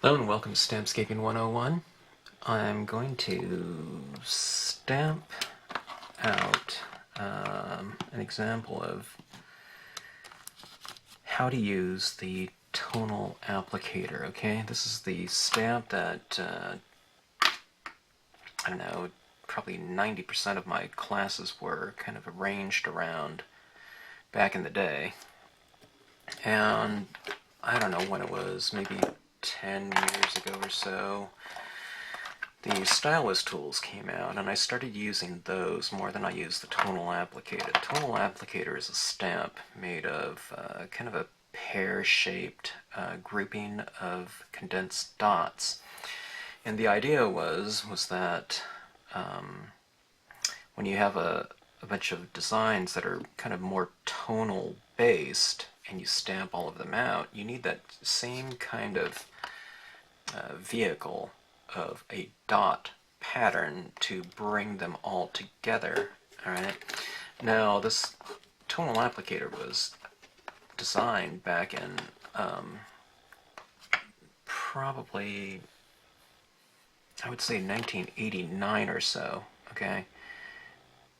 Hello and welcome to Stampscaping 101. I'm going to stamp out an example of how to use the tonal applicator, okay? This is the stamp that, I don't know, probably 90% of my classes were kind of arranged around back in the day. And I don't know when it was, maybe 10 years ago or so, the stylus tools came out, and I started using those more than I used the tonal applicator. The tonal applicator is a stamp made of kind of a pear-shaped grouping of condensed dots. And the idea was that when you have a bunch of designs that are kind of more tonal based and you stamp all of them out, you need that same kind of vehicle of a dot pattern to bring them all together. Alright, now this tonal applicator was designed back in probably, I would say 1989 or so, okay?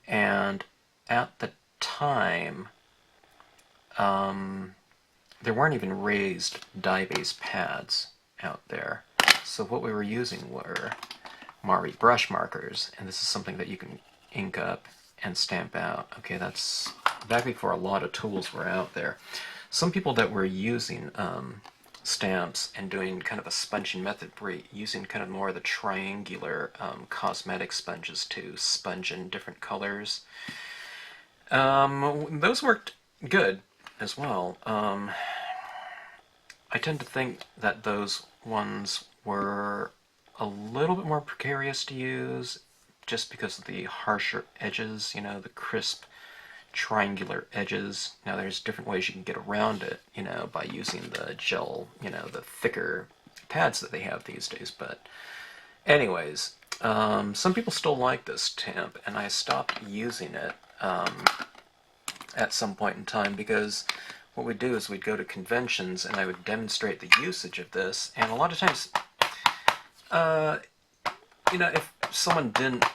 And at the time, there weren't even raised die-based pads out there. So what we were using were Mari brush markers, and this is something that you can ink up and stamp out. Okay, that's back before a lot of tools were out there. Some people that were using stamps and doing kind of a sponging method were using kind of more of the triangular cosmetic sponges to sponge in different colors. Those worked good as well. I tend to think that those ones were a little bit more precarious to use just because of the harsher edges, you know, the crisp triangular edges. Now there's different ways you can get around it, you know, by using the gel, you know, the thicker pads that they have these days. But anyways, some people still like this stamp, and I stopped using it at some point in time because what we'd do is we'd go to conventions and I would demonstrate the usage of this, and a lot of times, you know, if someone didn't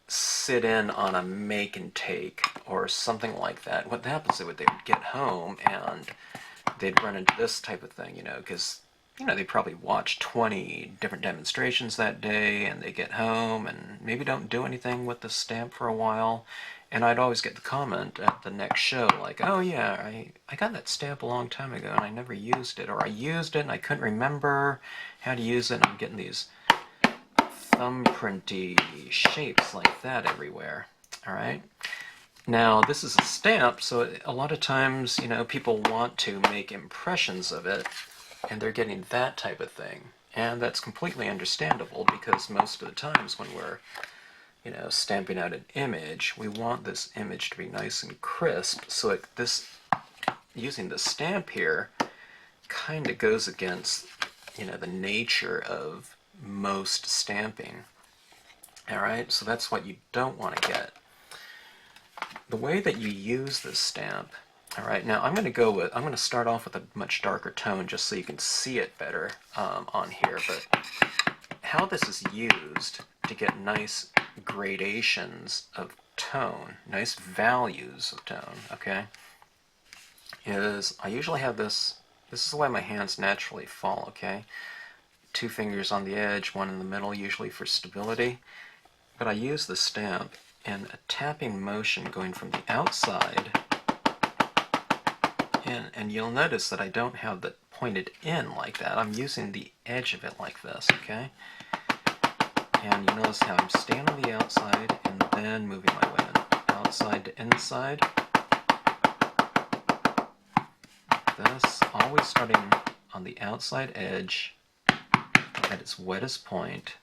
sit in on a make and take or something like that, what happens is they would get home and they'd run into this type of thing, you know, because, you know, they probably watched 20 different demonstrations that day, and they get home and maybe don't do anything with the stamp for a while. And I'd always get the comment at the next show, like, oh yeah, I got that stamp a long time ago and I never used it, or I used it and I couldn't remember how to use it, and I'm getting these thumbprinty shapes like that everywhere. Alright? Now, this is a stamp, so a lot of times, you know, people want to make impressions of it, and they're getting that type of thing. And that's completely understandable, because most of the times when we're, you know, stamping out an image, we want this image to be nice and crisp, so using the stamp here kind of goes against, you know, the nature of most stamping. Alright, so that's what you don't want to get. The way that you use this stamp, alright, now I'm going to start off with a much darker tone just so you can see it better on here, but how this is used to get nice gradations of tone, nice values of tone, okay, is I usually have this is the way my hands naturally fall, okay? 2 fingers on the edge, 1 in the middle, usually for stability. But I use the stamp in a tapping motion going from the outside in, and you'll notice that I don't have it pointed in like that. I'm using the edge of it like this, okay? And you notice how I'm staying on the outside and then moving my way in. Outside to inside. This, always starting on the outside edge at its wettest point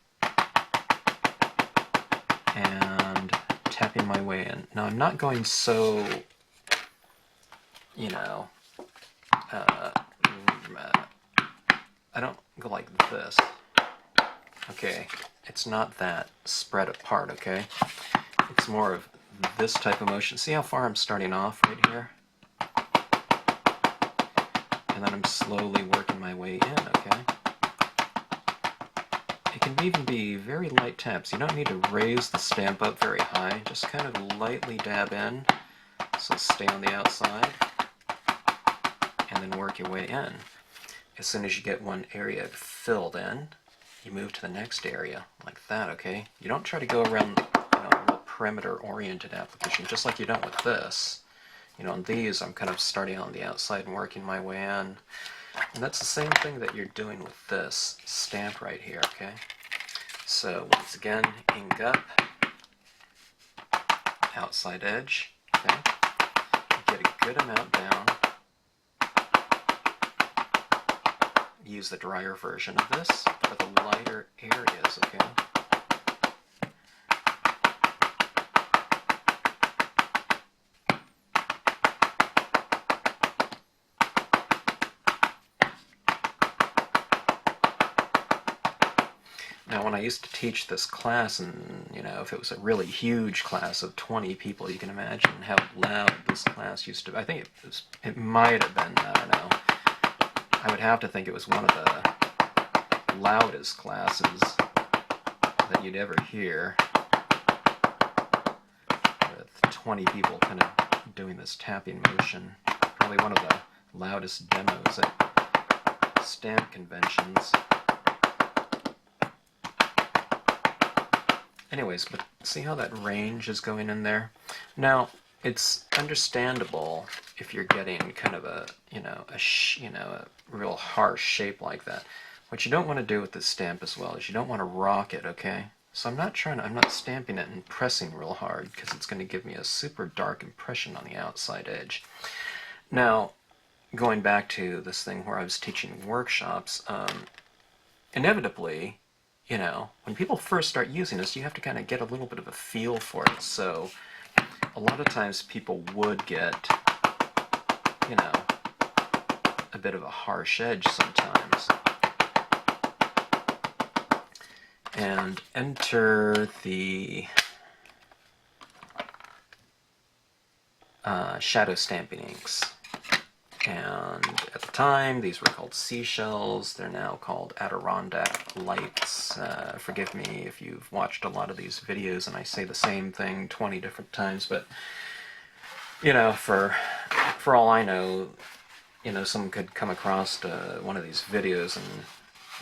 and tapping my way in. Now I'm not going so, you know, I don't go like this. Okay, it's not that spread apart, okay? It's more of this type of motion. See how far I'm starting off right here? And then I'm slowly working my way in, okay? can even be very light taps. You don't need to raise the stamp up very high. Just kind of lightly dab in, so stay on the outside, and then work your way in. As soon as you get one area filled in, you move to the next area, like that, okay? You don't try to go around, a real perimeter-oriented application, just like you don't with this. On these, I'm kind of starting on the outside and working my way in. And that's the same thing that you're doing with this stamp right here, okay? So, once again, ink up, outside edge, okay? Get a good amount down. Use the drier version of this for the lighter areas, okay? Now, when I used to teach this class, and if it was a really huge class of 20 people, you can imagine how loud this class used to be. I think it might have been, I don't know. I would have to think it was one of the loudest classes that you'd ever hear, with 20 people kind of doing this tapping motion. Probably one of the loudest demos at stamp conventions. Anyways, but see how that range is going in there? Now, it's understandable if you're getting kind of a real harsh shape like that. What you don't want to do with this stamp as well is you don't want to rock it, okay? So I'm not stamping it and pressing real hard, because it's going to give me a super dark impression on the outside edge. Now, going back to this thing where I was teaching workshops, inevitably, when people first start using this, you have to kind of get a little bit of a feel for it. So a lot of times people would get, a bit of a harsh edge sometimes. And enter the shadow stamping inks. And at the time, these were called seashells. They're now called Adirondack lights. Forgive me if you've watched a lot of these videos and I say the same thing 20 different times, but, for all I know, someone could come across one of these videos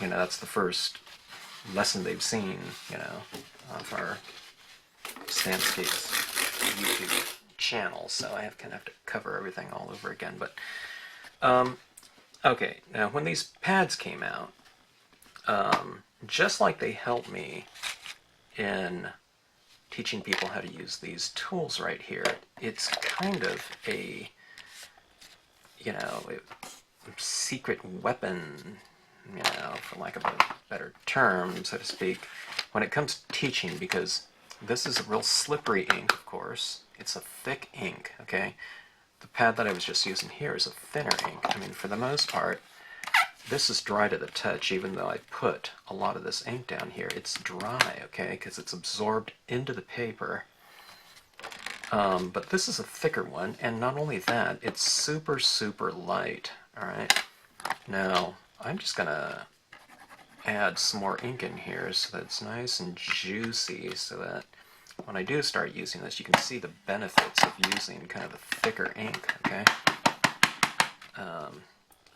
and, that's the first lesson they've seen, of our Stampscapes YouTube channel, so I kind of have to cover everything all over again. But okay, now when these pads came out, just like they helped me in teaching people how to use these tools right here, it's kind of a secret weapon, for lack of a better term, so to speak, when it comes to teaching, because this is a real slippery ink, of course. It's a thick ink, okay? The pad that I was just using here is a thinner ink. I mean, for the most part, this is dry to the touch, even though I put a lot of this ink down here. It's dry, okay, because it's absorbed into the paper. But this is a thicker one, and not only that, it's super, super light, alright? Now, I'm just going to add some more ink in here so that it's nice and juicy, so that when I do start using this, you can see the benefits of using kind of a thicker ink, okay?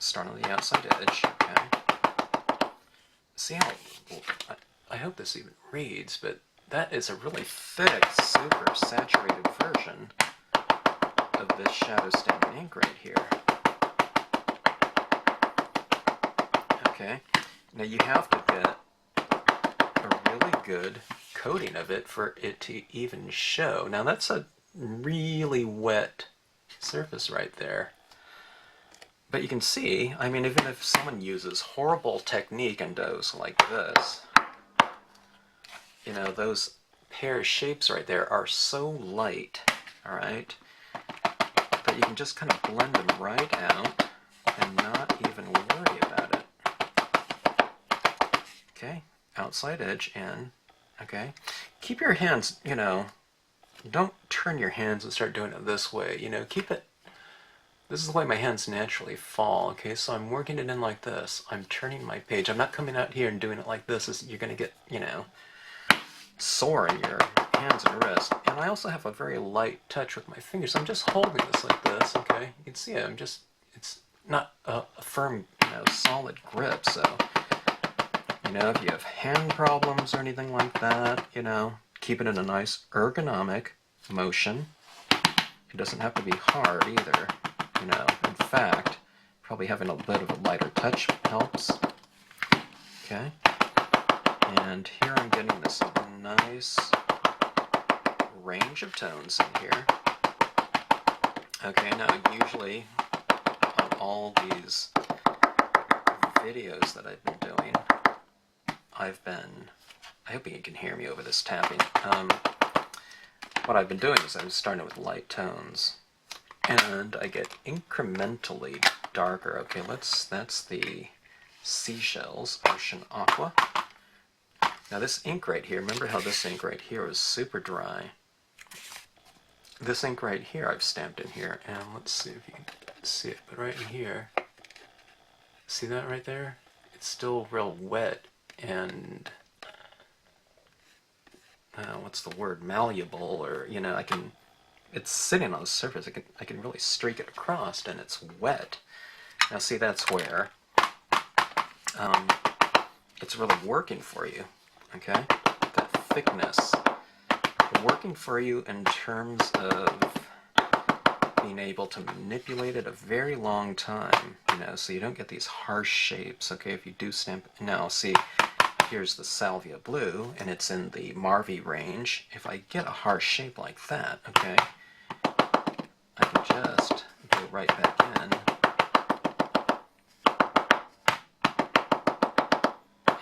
Start on the outside edge, okay? See how, I hope this even reads, but that is a really thick, super saturated version of this shadow stamping ink right here. Okay, now you have to get a really good coating of it for it to even show. Now that's a really wet surface right there. But you can see, I mean, even if someone uses horrible technique and does like this, those pear shapes right there are so light, alright, that you can just kind of blend them right out and not even worry about it. Okay, outside edge in, okay. Keep your hands, don't turn your hands and start doing it this way, keep it This is the way my hands naturally fall, okay? So I'm working it in like this. I'm turning my page. I'm not coming out here and doing it like this. You're going to get, you know, sore in your hands and wrists. And I also have a very light touch with my fingers. I'm just holding this like this, okay? You can see it. It's not a firm, you know, solid grip. So, you know, if you have hand problems or anything like that, you know, keep it in a nice ergonomic motion. It doesn't have to be hard either, you know. In fact, probably having a bit of a lighter touch helps. Okay. And here I'm getting this nice range of tones in here. Okay, now usually on all these videos that I've been doing, I hope you can hear me over this tapping. What I've been doing is I'm starting with light tones, and I get incrementally darker. Okay, that's the Seashells Ocean Aqua. Now this ink right here, remember how this ink right here was super dry? This ink right here I've stamped in here, and let's see if you can see it, but right in here, see that right there? It's still real wet and what's the word, malleable, or, you know, it's sitting on the surface. I can really streak it across, and it's wet. Now see, that's where it's really working for you, okay? That thickness, working for you in terms of being able to manipulate it a very long time, you know, so you don't get these harsh shapes, okay? If you do stamp, now see, here's the Salvia Blue, and it's in the Marvy range. If I get a harsh shape like that, okay, I can just go right back in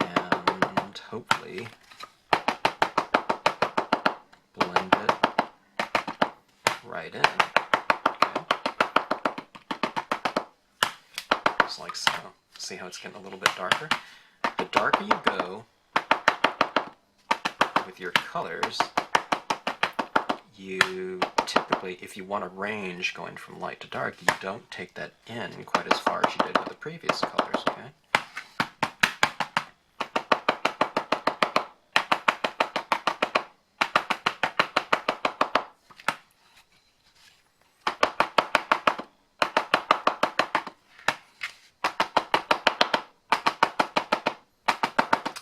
and hopefully blend it right in, okay, just like so. See how it's getting a little bit darker? The darker you go with your colors, you typically, if you want a range going from light to dark, you don't take that in quite as far as you did with the previous colors, okay?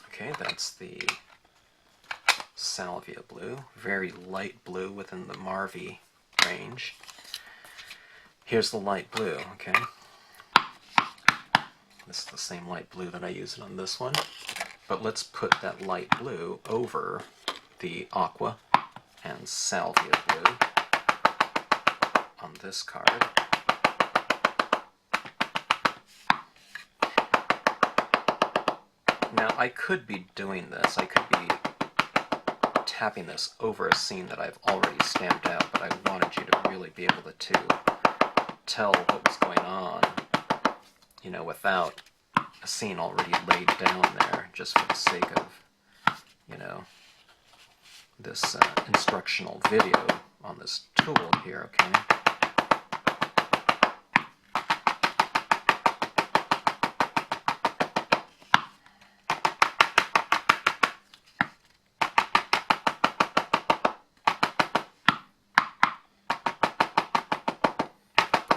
Okay, that's the Salvia Blue, very light blue within the Marvy range. Here's the light blue, okay? This is the same light blue that I used on this one, but let's put that light blue over the Aqua and Salvia Blue on this card. Now I could be doing this, I could be tapping this over a scene that I've already stamped out, but I wanted you to really be able to tell what was going on, you know, without a scene already laid down there, just for the sake of, you know, this instructional video on this tool here, okay?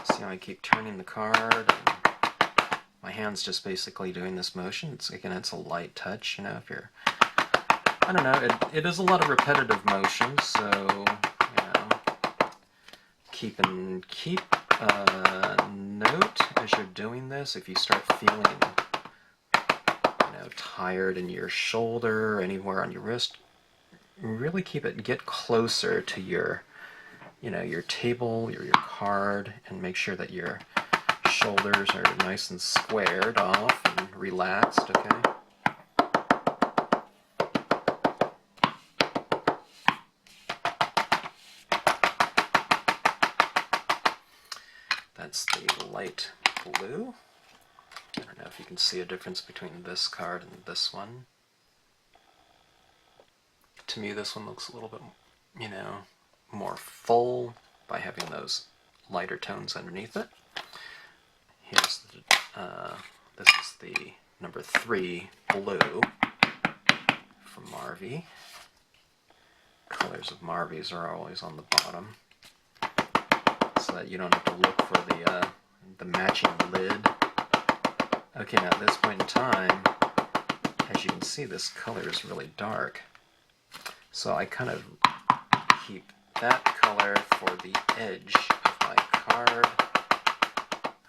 See how I keep turning the card, and my hand's just basically doing this motion. It's, again, it's a light touch, you know, if you're, I don't know, it is a lot of repetitive motion, so, you know, keep a note as you're doing this. If you start feeling, you know, tired in your shoulder or anywhere on your wrist, really get closer to your, you know, your table, your card, and make sure that your shoulders are nice and squared off and relaxed, okay? That's the light blue. I don't know if you can see a difference between this card and this one. To me, this one looks a little bit, you know, more full by having those lighter tones underneath it. Here's this is the number 3 blue from Marvy. Colors of Marvy's are always on the bottom, so that you don't have to look for the matching lid. Okay, now at this point in time, as you can see, this color is really dark. So I kind of keep that color for the edge of my card.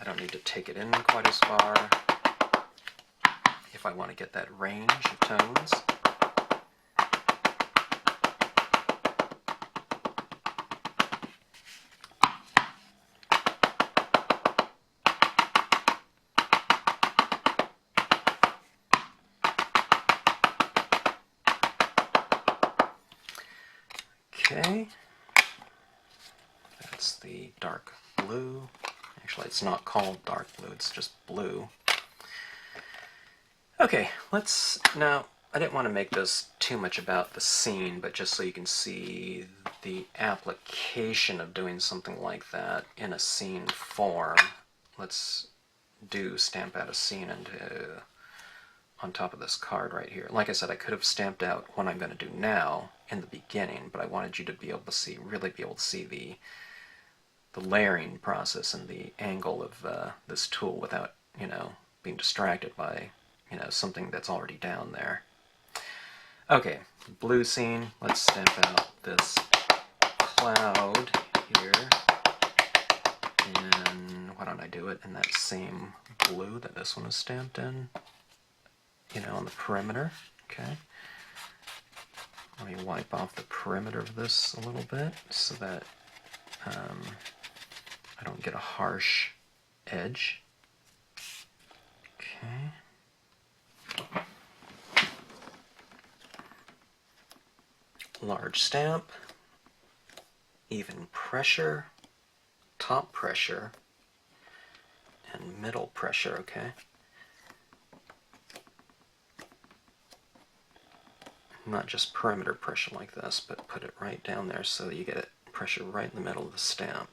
I don't need to take it in quite as far if I want to get that range of tones. Okay, that's the dark blue. Actually, it's not called dark blue, it's just blue. Okay, now, I didn't want to make this too much about the scene, but just so you can see the application of doing something like that in a scene form, let's stamp out a scene on top of this card right here. Like I said, I could have stamped out what I'm going to do now in the beginning, but I wanted you to be able to really be able to see the layering process and the angle of this tool without, being distracted by, something that's already down there. Okay, blue scene. Let's stamp out this cloud here. And why don't I do it in that same blue that this one is stamped in? On the perimeter. Okay. Let me wipe off the perimeter of this a little bit so that I don't get a harsh edge. Okay. Large stamp, even pressure, top pressure, and middle pressure, okay? Not just perimeter pressure like this, but put it right down there so that you get it pressure right in the middle of the stamp.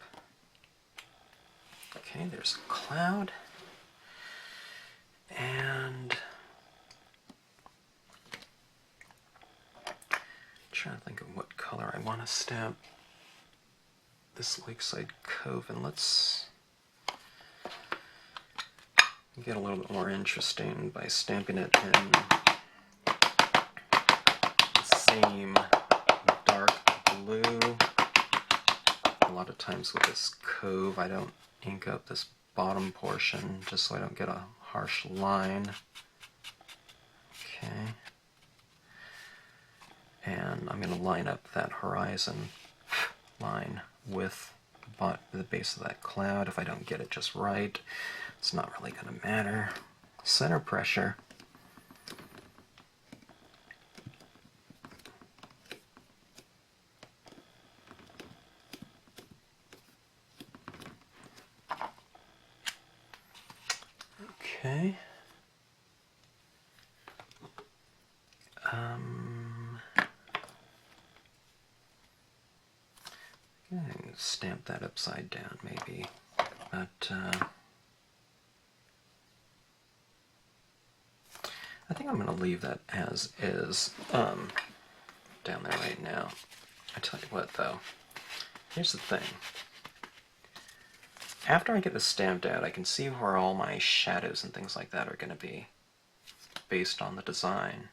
Okay, there's a cloud. And I'm trying to think of what color I want to stamp this Lakeside Cove, and let's get a little bit more interesting by stamping it in the same dark blue. A lot of times with this cove, I don't ink up this bottom portion just so I don't get a harsh line. Okay. And I'm going to line up that horizon line with the base of that cloud. If I don't get it just right, it's not really going to matter. Center pressure. Okay. Stamp that upside down maybe, but I think I'm going to leave that as is down there right now. I tell you what though, here's the thing. After I get this stamped out, I can see where all my shadows and things like that are going to be based on the design.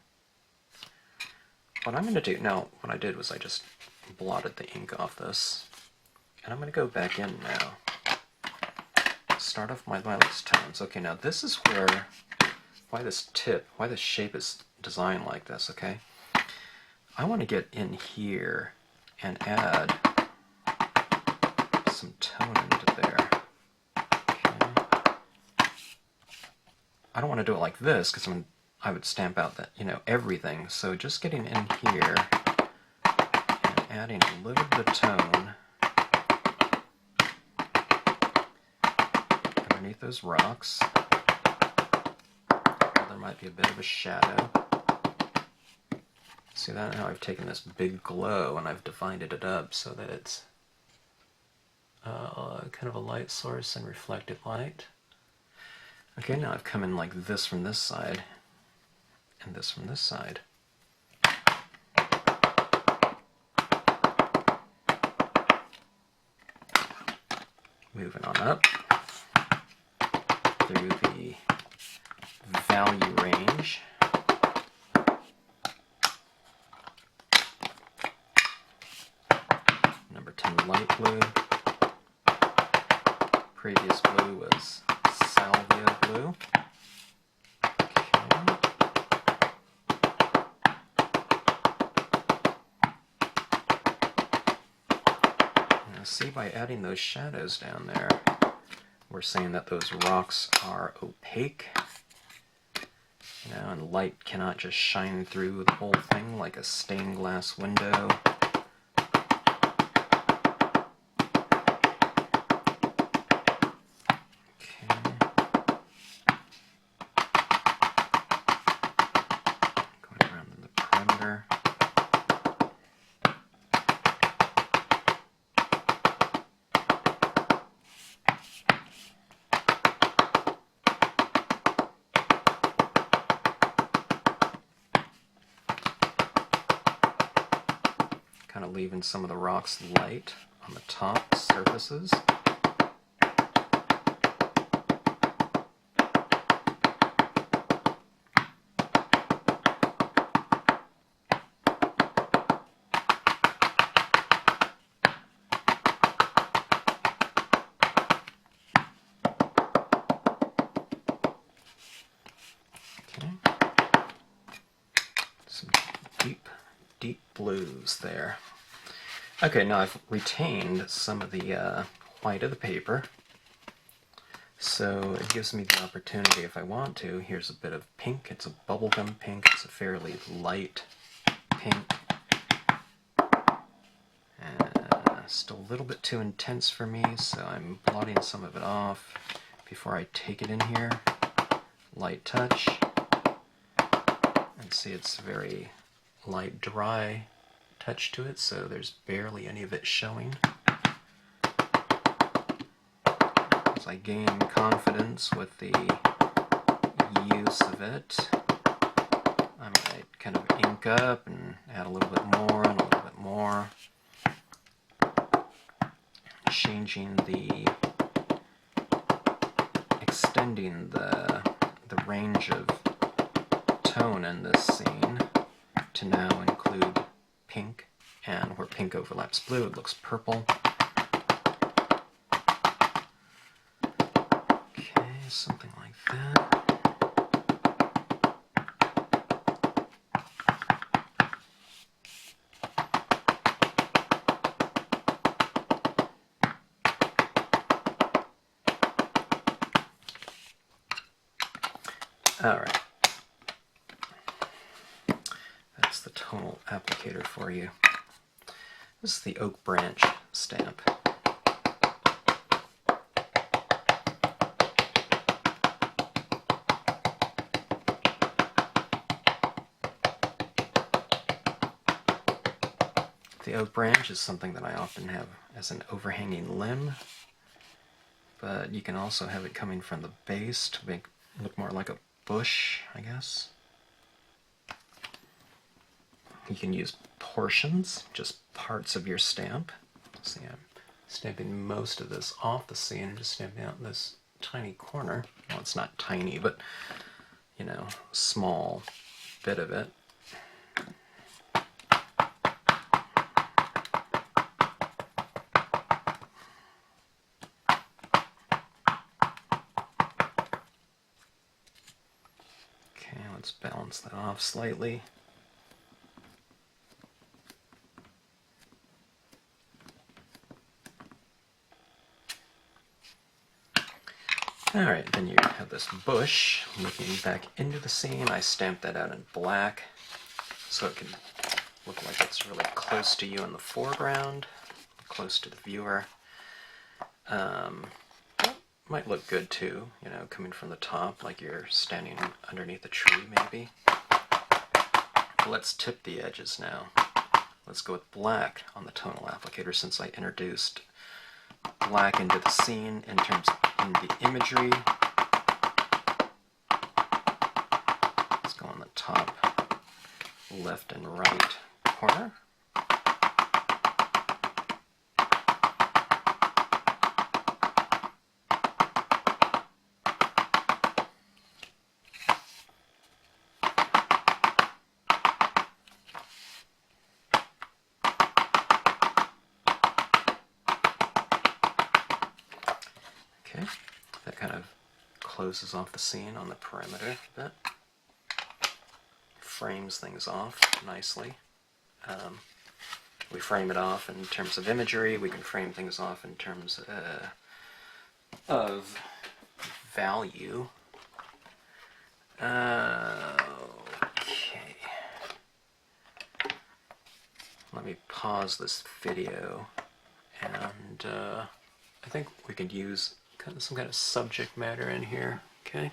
What I'm going to do, now what I did was I just blotted the ink off this, and I'm going to go back in now. Start off my lilacs tones. Okay, now this is why this shape is designed like this, okay? I want to get in here and add some tone into there. Okay. I don't want to do it like this because I would stamp out that, everything. So just getting in here and adding a little bit of tone underneath those rocks. There might be a bit of a shadow. See that? Now I've taken this big glow and I've divided it up so that it's kind of a light source and reflected light. Okay, now I've come in like this from this side, and this from this side. Moving on up through the value range. Number 10 light blue. Previous blue was salvia blue. Okay. Now see, by adding those shadows down there, we're saying that those rocks are opaque. You know, and light cannot just shine through the whole thing like a stained glass window. Kind of leaving some of the rocks light on the top surfaces. Okay. Some deep blues there. Okay, now I've retained some of the white of the paper, so it gives me the opportunity, if I want to, here's a bit of pink. It's a bubblegum pink. It's a fairly light pink. Still a little bit too intense for me, so I'm blotting some of it off before I take it in here. Light touch. And see, it's very light, dry touch to it, so there's barely any of it showing. As I gain confidence with the use of it, I might kind of ink up and add a little bit more and a little bit more, extending the range of tone in this scene to now include pink, and where pink overlaps blue, it looks purple. Okay, something like that. All right. That's the tonal applicator for you. This is the Oak Branch stamp. The Oak Branch is something that I often have as an overhanging limb, but you can also have it coming from the base to make it look more like a bush, I guess. You can use portions, just parts of your stamp. See, I'm stamping most of this off the scene and just stamping out this tiny corner. Well, it's not tiny, but, you know, small bit of it. Okay, let's balance that off slightly. Alright, then you have this bush looking back into the scene. I stamped that out in black so it can look like it's really close to you in the foreground, close to the viewer. Might look good too, you know, coming from the top, like you're standing underneath a tree maybe. Let's tip the edges now. Let's go with black on the tonal applicator, since I introduced black into the scene in terms of the imagery. top left and right corner. Okay, that kind of closes off the scene on the perimeter a bit. Frames things off nicely. We frame it off in terms of imagery. We can frame things off in terms of value. Okay. Let me pause this video, and I think we could use some kind of subject matter in here. Okay.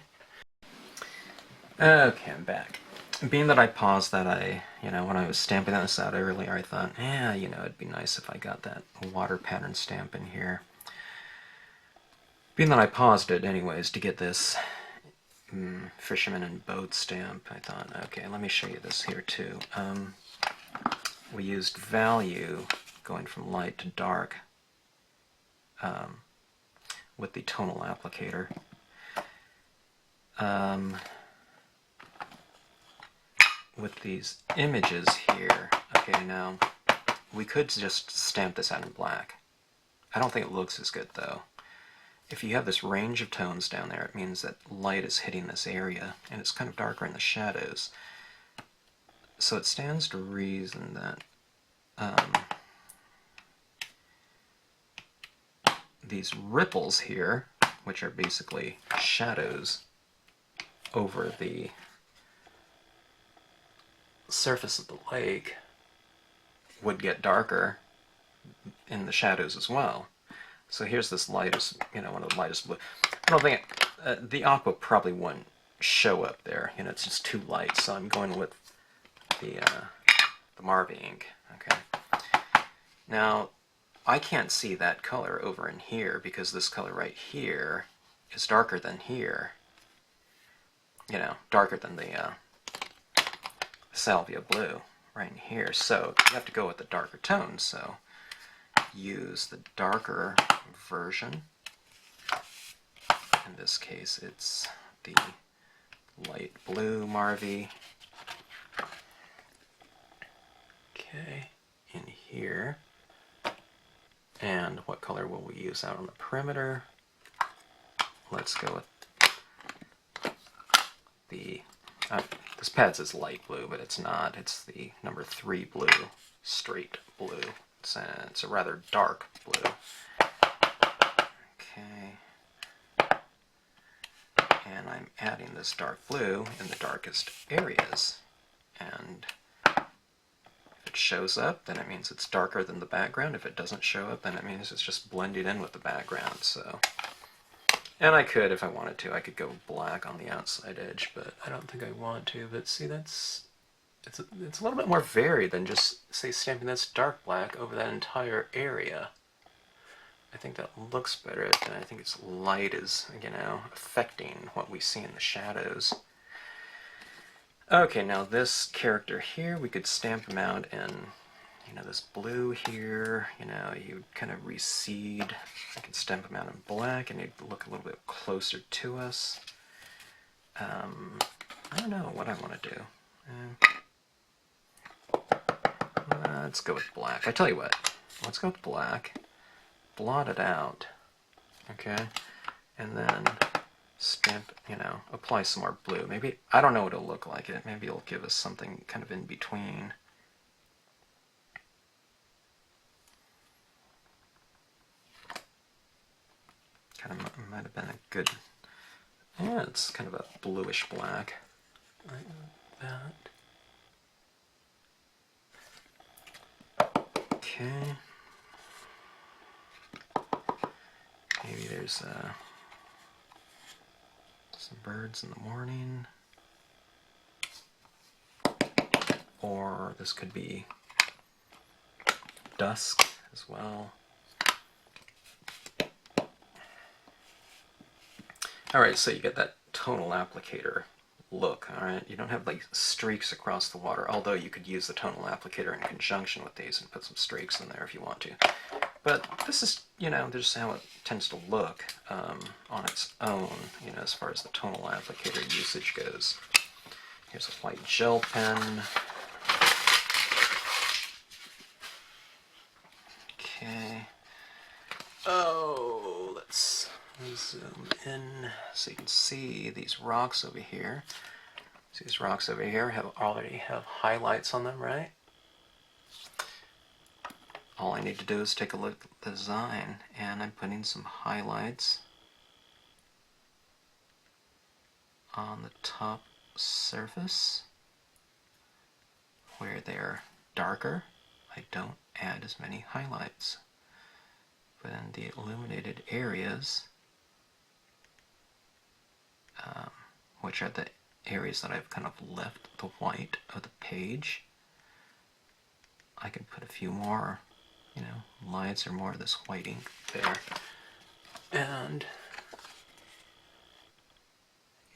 Okay, I'm back. Being that I paused that, when I was stamping this out earlier, I thought, it'd be nice if I got that water pattern stamp in here. Being that I paused it anyways to get this fisherman and boat stamp, I thought, okay, let me show you this here too. We used value going from light to dark with the tonal applicator. With these images here, okay, now we could just stamp this out in black. I don't think it looks as good though. If you have this range of tones down there, it means that light is hitting this area and it's kind of darker in the shadows. So it stands to reason that these ripples here, which are basically shadows over the surface of the lake, would get darker in the shadows as well. So here's this lightest, one of the lightest blue. I don't think the aqua probably wouldn't show up there. It's just too light. So I'm going with the Marvy ink. Okay. Now I can't see that color over in here because this color right here is darker than here. Darker than the salvia blue right in here. So you have to go with the darker tones. So use the darker version. In this case, it's the light blue Marvy. Okay, in here. And what color will we use out on the perimeter? Let's go with the this pad says light blue, but it's not. It's the number 3 blue, straight blue. It's a rather dark blue. Okay. And I'm adding this dark blue in the darkest areas. And if it shows up, then it means it's darker than the background. If it doesn't show up, then it means it's just blended in with the background. So. And I could, if I wanted to, I could go black on the outside edge, but I don't think I want to. But see, it's a little bit more varied than just, say, stamping this dark black over that entire area. I think that looks better, and I think its light is, affecting what we see in the shadows. Okay, now this character here, we could stamp him out in, this blue here, you kind of recede. I can stamp him out in black, and he'd look a little bit closer to us. I don't know what I want to do. Let's go with black. I tell you what, let's go with black. Blot it out, okay, and then stamp, apply some more blue. Maybe, I don't know what it'll look like. Maybe it'll give us something kind of in between. Kind of might have been a good, yeah, it's kind of a bluish black, like that. Okay. Maybe there's some birds in the morning, or this could be dusk as well. Alright, so you get that tonal applicator look, all right? You don't have like streaks across the water, although you could use the tonal applicator in conjunction with these and put some streaks in there if you want to. But this is, this is how it tends to look on its own, as far as the tonal applicator usage goes. Here's a white gel pen. Okay. Oh, let's zoom in so you can see these rocks over here. See, these rocks over here already have highlights on them, right? All I need to do is take a look at the design, and I'm putting some highlights on the top surface where they're darker. I don't add as many highlights. But in the illuminated areas, which are the areas that I've kind of left the white of the page, I can put a few more, lights or more of this white ink there. And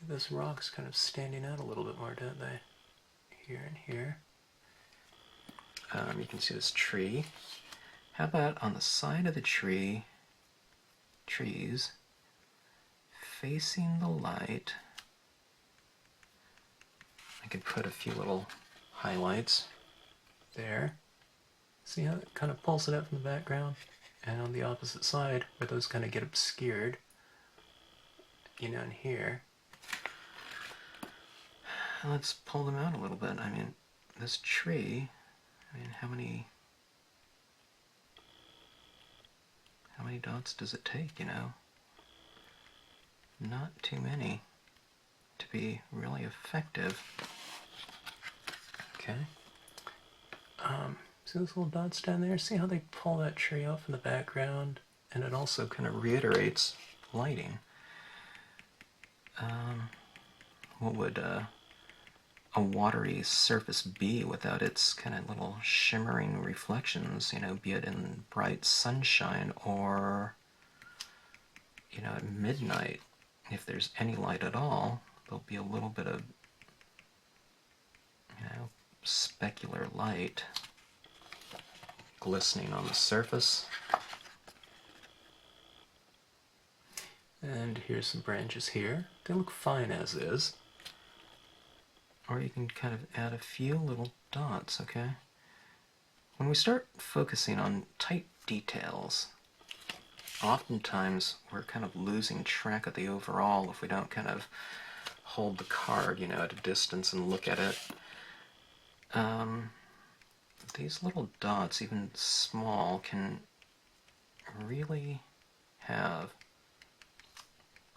those rocks kind of standing out a little bit more, don't they? Here and here. You can see this tree. How about on the side of the trees, facing the light, I could put a few little highlights there. See how it kind of pulls it out from the background? And on the opposite side, where those kind of get obscured, in here. Let's pull them out a little bit. I mean, this tree, how many dots does it take, Not too many to be really effective. Okay. See those little dots down there? See how they pull that tree off in the background? And it also kind of reiterates lighting. What would a watery surface be without its kind of little shimmering reflections, be it in bright sunshine or, at midnight? If there's any light at all, there'll be a little bit of, specular light glistening on the surface. And here's some branches here. They look fine as is. Or you can kind of add a few little dots, okay? When we start focusing on tight details, oftentimes we're kind of losing track of the overall if we don't kind of hold the card, at a distance and look at it. These little dots, even small, can really have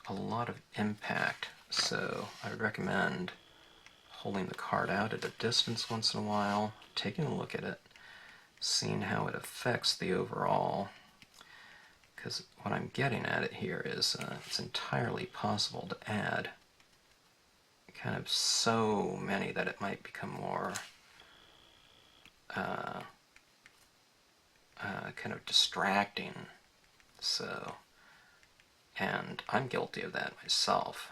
a lot of impact. So I would recommend holding the card out at a distance once in a while, taking a look at it, seeing how it affects the overall. Because what I'm getting at it here is it's entirely possible to add kind of so many that it might become more kind of distracting. So, and I'm guilty of that myself.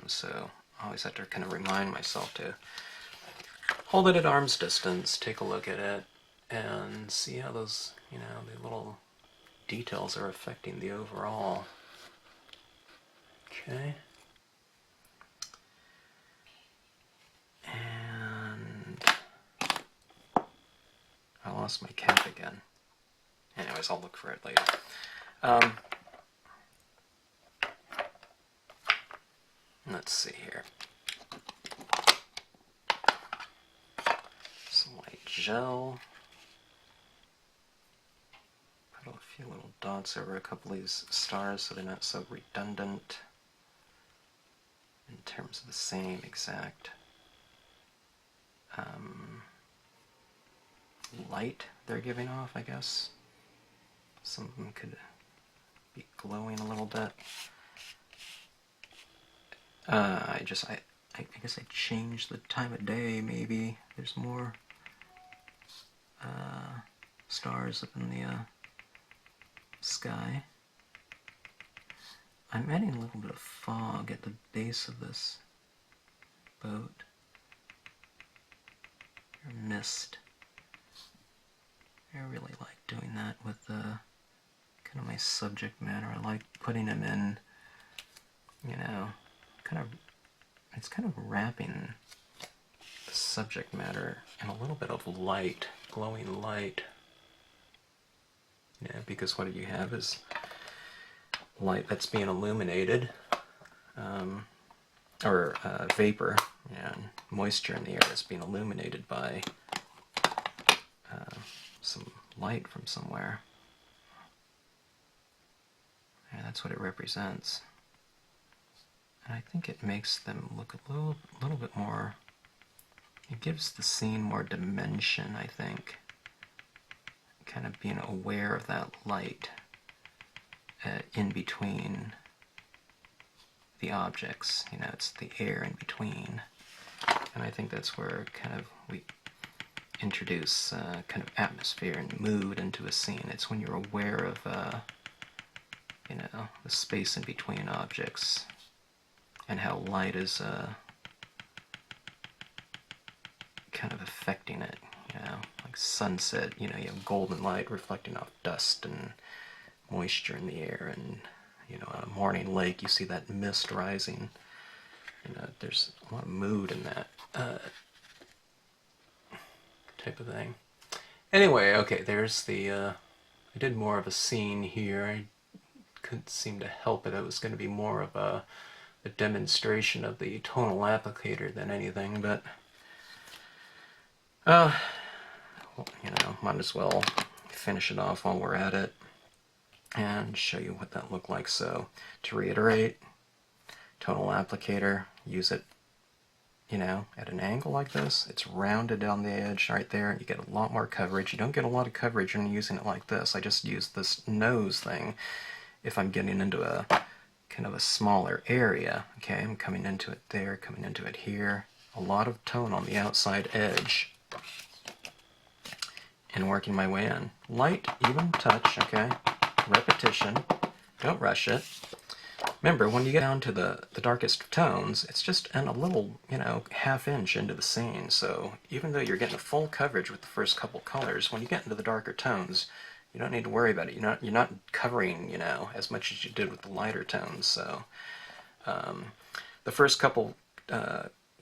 So I always have to kind of remind myself to hold it at arm's distance, take a look at it, and see how those, the little details are affecting the overall. Okay. And I lost my cap again. Anyways, I'll look for it later. Let's see here. Some white gel. Put a few little dots over a couple of these stars so they're not so redundant in terms of the same exact light they're giving off, I guess. Some of them could be glowing a little bit. I guess I changed the time of day, maybe. There's more stars up in the sky. I'm adding a little bit of fog at the base of this boat, or mist. I really like doing that with kind of my subject matter. I like putting them in, you know, it's kind of wrapping the subject matter in a little bit of light, glowing light. Yeah, because what you have is light that's being illuminated, or vapor, and moisture in the air that's being illuminated by some light from somewhere. And that's what it represents. And I think it makes them look a little bit more, it gives the scene more dimension, I think. Kind of being aware of that light in between the objects. You know, it's the air in between. And I think that's where kind of we introduce kind of atmosphere and mood into a scene. It's when you're aware of, you know, the space in between objects and how light is kind of affecting it. You know, like sunset, you know, you have golden light reflecting off dust and moisture in the air, and, you know, on a morning lake, you see that mist rising. You know, there's a lot of mood in that type of thing. Anyway, okay, there's the, I did more of a scene here. I couldn't seem to help it. It was going to be more of a demonstration of the tonal applicator than anything, but, well, you know, might as well finish it off while we're at it and show you what that looked like. So, to reiterate, tonal applicator, use it, you know, at an angle like this. It's rounded on the edge right there. You get a lot more coverage. You don't get a lot of coverage when you're using it like this. I just use this nose thing if I'm getting into a kind of a smaller area. Okay, I'm coming into it there, coming into it here. A lot of tone on the outside edge and working my way in. Light, even touch, okay? Repetition. Don't rush it. Remember, when you get down to the darkest tones, it's just in a little, you know, half-inch into the scene. So even though you're getting a full coverage with the first couple colors, when you get into the darker tones, you don't need to worry about it. You're not covering, you know, as much as you did with the lighter tones. So the first couple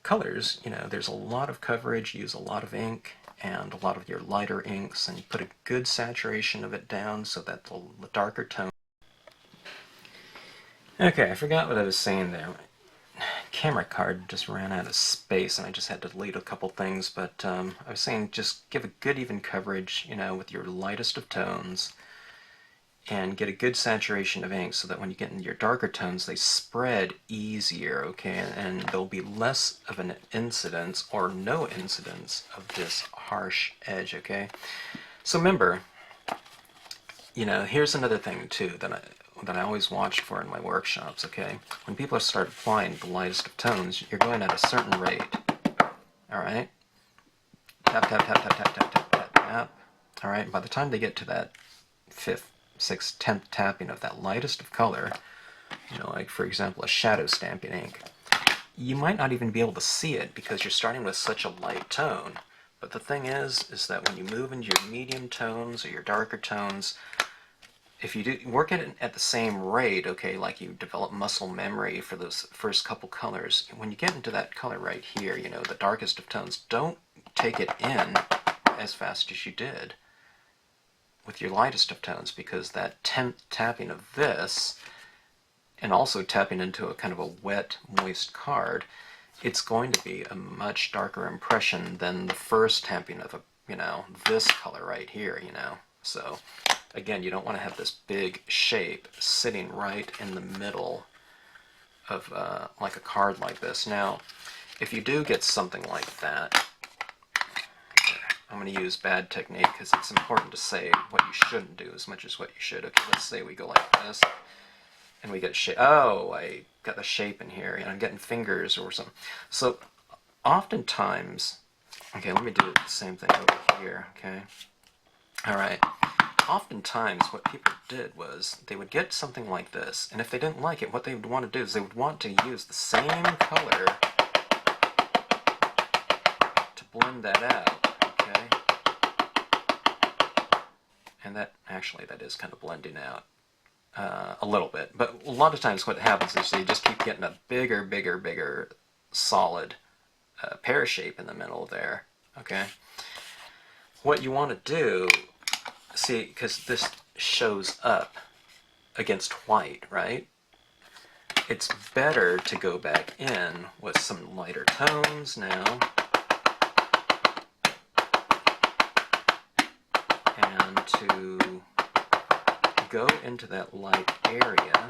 colors, you know, there's a lot of coverage. Use a lot of ink and a lot of your lighter inks, and you put a good saturation of it down so that the darker tone. Okay, I forgot what I was saying there. My camera card just ran out of space and I just had to delete a couple things, but I was saying just give a good even coverage, you know, with your lightest of tones, and get a good saturation of ink so that when you get into your darker tones, they spread easier, okay, and there'll be less of an incidence or no incidence of this harsh edge, okay? So remember, you know, here's another thing too that I always watch for in my workshops, okay? When people start applying the lightest of tones, you're going at a certain rate, all right? Tap, tap, tap, tap, tap, tap, tap, tap, tap. All right, by the time they get to that 5th, 6th, 10th tapping of that lightest of color, you know, like for example, a shadow stamping ink, you might not even be able to see it because you're starting with such a light tone. But the thing is that when you move into your medium tones or your darker tones, if you do work at the same rate, okay, like you develop muscle memory for those first couple colors, when you get into that color right here, you know, the darkest of tones, don't take it in as fast as you did with your lightest of tones, because that 10th tapping of this, and also tapping into a kind of a wet, moist card, it's going to be a much darker impression than the first tapping of a, you know, this color right here, you know. So again, you don't want to have this big shape sitting right in the middle of like a card like this. Now, if you do get something like that, I'm going to use bad technique because it's important to say what you shouldn't do as much as what you should. Okay, let's say we go like this, and we get shape. Oh, I got the shape in here, and I'm getting fingers or something. So, oftentimes, okay, let me do the same thing over here, okay? All right. oftentimes what people did was they would get something like this, and if they didn't like it, what they would want to do is they would want to use the same color to blend that out, okay? And that is kind of blending out a little bit. But a lot of times what happens is you just keep getting a bigger solid pear shape in the middle there, okay? What you want to do, see, because this shows up against white, right? It's better to go back in with some lighter tones now. And to go into that light area.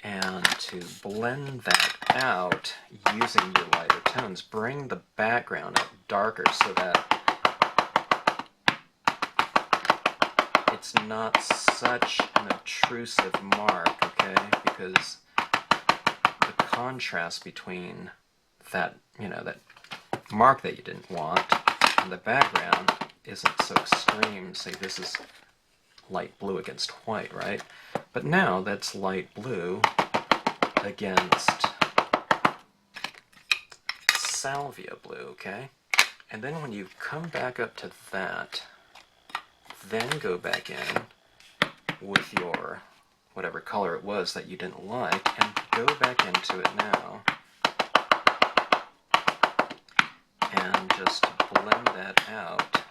And to blend that out using your lighter tones, bring the background up darker so that it's not such an obtrusive mark, okay? Because the contrast between that, that mark that you didn't want and the background isn't so extreme. Say this is light blue against white, right? But now that's light blue against salvia blue, okay? And then when you come back up to that, then go back in with your whatever color it was that you didn't like, and go back into it now and just blend that out.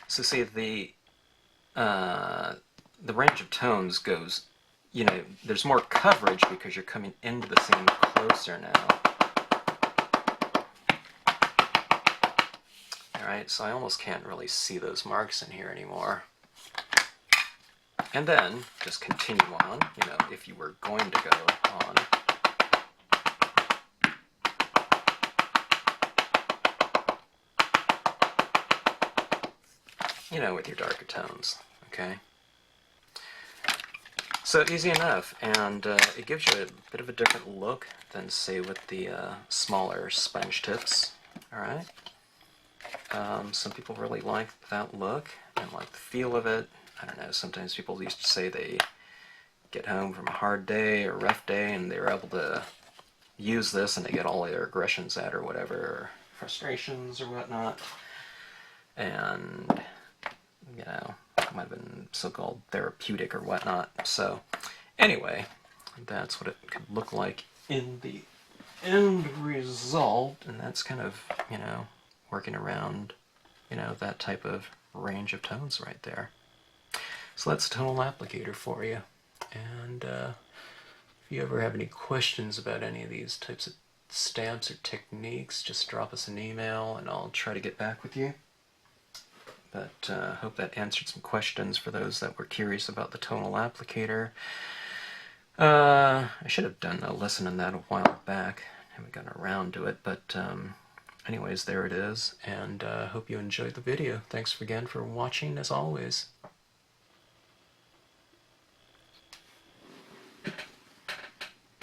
So see, the range of tones goes, there's more coverage because you're coming into the scene closer now. Alright, so I almost can't really see those marks in here anymore. And then, just continue on, if you were going to go on. With your darker tones, okay? So easy enough, and it gives you a bit of a different look than, say, with the smaller sponge tips, alright? Some people really like that look and like the feel of it. I don't know, sometimes people used to say they get home from a hard day or rough day and they're able to use this and they get all their aggressions out or whatever, or frustrations or whatnot. And, it might have been so-called therapeutic or whatnot. So, anyway, that's what it could look like in the end result, and that's kind of, working around, that type of range of tones right there. So that's a tonal applicator for you. And if you ever have any questions about any of these types of stamps or techniques, just drop us an email and I'll try to get back with you. But hope that answered some questions for those that were curious about the tonal applicator. I should have done a lesson on that a while back. I haven't gotten around to it, but anyways, there it is. And hope you enjoyed the video. Thanks again for watching, as always.